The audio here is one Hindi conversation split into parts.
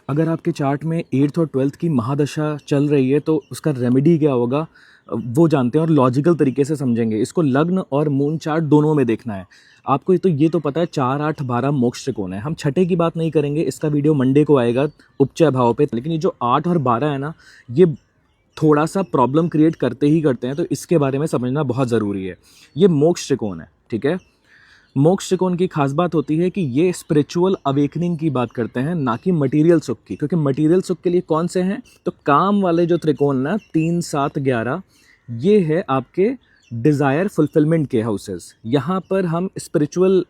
अगर आपके चार्ट में 8th और 12th की महादशा चल रही है तो उसका रेमेडी क्या होगा वो जानते हैं और लॉजिकल तरीके से समझेंगे। इसको लग्न और मून चार्ट दोनों में देखना है। आपको ये तो पता है 4, 8, 12 मोक्ष त्रिकोण है। हम छठे की बात नहीं करेंगे, इसका वीडियो मंडे को आएगा उपचय भाव पे। लेकिन ये जो 8 और 12 है ना, ये थोड़ा सा प्रॉब्लम क्रिएट करते ही करते हैं, तो इसके बारे में समझना बहुत ज़रूरी है। ये मोक्ष त्रिकोण है, ठीक है। मोक्ष त्रिकोण की खास बात होती है कि ये स्पिरिचुअल अवेकनिंग की बात करते हैं, ना कि मटेरियल सुख की। क्योंकि मटेरियल सुख के लिए कौन से हैं, तो काम वाले जो त्रिकोण ना 3, 7, 11, ये है आपके डिज़ायर फुलफिलमेंट के हाउसेस। यहाँ पर हम स्पिरिचुअल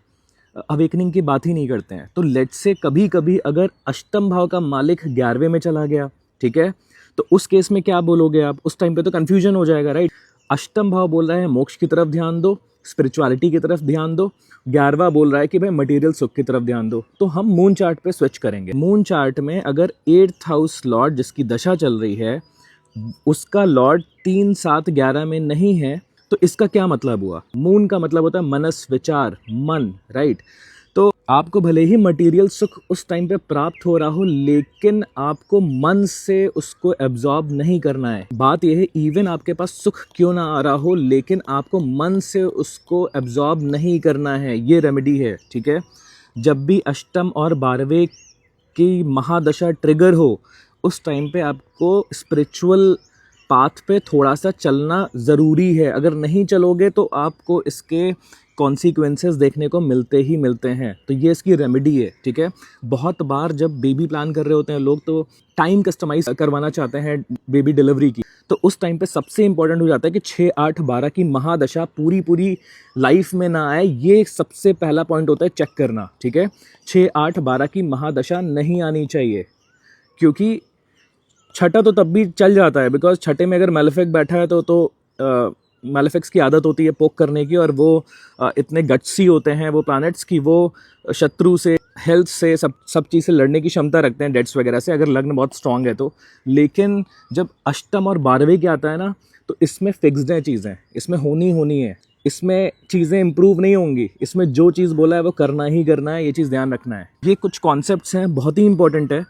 अवेकनिंग की बात ही नहीं करते हैं। तो लेट से कभी कभी अगर अष्टम भाव का मालिक 11वें में चला गया, ठीक है, तो उस केस में क्या बोलोगे आप? उस टाइम पे तो कंफ्यूजन हो जाएगा, राइट। अष्टम भाव बोल रहा है मोक्ष की तरफ ध्यान दो, स्पिरिचुअलिटी की तरफ ध्यान दो। 11वां बोल रहा है कि भाई मटेरियल सुख की तरफ ध्यान दो। तो हम मून चार्ट पे स्विच करेंगे। मून चार्ट में अगर 8th हाउस लॉर्ड जिसकी दशा चल रही है, उसका लॉर्ड 3, 7, 11 में नहीं है, तो इसका क्या मतलब हुआ? मून का मतलब होता है मनस, विचार, मन, राइट। तो आपको भले ही मटेरियल सुख उस टाइम पे प्राप्त हो रहा हो, लेकिन आपको मन से उसको एब्जॉर्ब नहीं करना है। बात यह है, इवन आपके पास सुख क्यों ना आ रहा हो, लेकिन आपको मन से उसको एब्जॉर्ब नहीं करना है। ये रेमेडी है, ठीक है। जब भी अष्टम और 12वें की महादशा ट्रिगर हो, उस टाइम पे आपको स्पिरिचुअल पाथ पे थोड़ा सा चलना ज़रूरी है। अगर नहीं चलोगे तो आपको इसके कॉन्सिक्वेंसेस देखने को मिलते ही मिलते हैं। तो ये इसकी रेमेडी है, ठीक है। बहुत बार जब बेबी प्लान कर रहे होते हैं लोग, तो टाइम कस्टमाइज करवाना चाहते हैं बेबी डिलीवरी की, तो उस टाइम पे सबसे इंपॉर्टेंट हो जाता है कि 6, 8, 12 की महादशा पूरी लाइफ में ना आए। ये सबसे पहला पॉइंट होता है चेक करना, ठीक है। 6, 8, 12 की महादशा नहीं आनी चाहिए, क्योंकि छठा तो तब भी चल जाता है, बिकॉज छठे में अगर मैलेफिक बैठा है तो मैलेफिक्स की आदत होती है पोक करने की, और वो इतने गट्सी होते हैं वो प्लैनेट्स की, वो शत्रु से, हेल्थ से, सब चीज़ से लड़ने की क्षमता रखते हैं, डेट्स वगैरह से, अगर लग्न बहुत स्ट्रांग है तो। लेकिन जब अष्टम और 12वें के आता है ना, तो इसमें फिक्स्ड हैं चीज़ें, इसमें होनी है, इसमें चीज़ें इंप्रूव नहीं होंगी। इसमें जो चीज़ बोला है वो करना ही करना है, ये चीज़ ध्यान रखना है। ये कुछ कॉन्सेप्ट्स हैं, बहुत ही इंपॉर्टेंट है।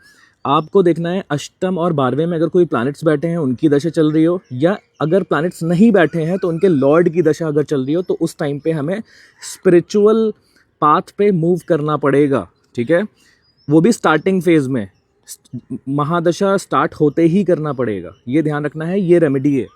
आपको देखना है अष्टम और 12वें में अगर कोई प्लैनेट्स बैठे हैं, उनकी दशा चल रही हो, या अगर प्लैनेट्स नहीं बैठे हैं तो उनके लॉर्ड की दशा अगर चल रही हो, तो उस टाइम पे हमें स्पिरिचुअल पाथ पे मूव करना पड़ेगा, ठीक है। वो भी स्टार्टिंग फेज में, महादशा स्टार्ट होते ही करना पड़ेगा। ये ध्यान रखना है, ये रेमेडी है।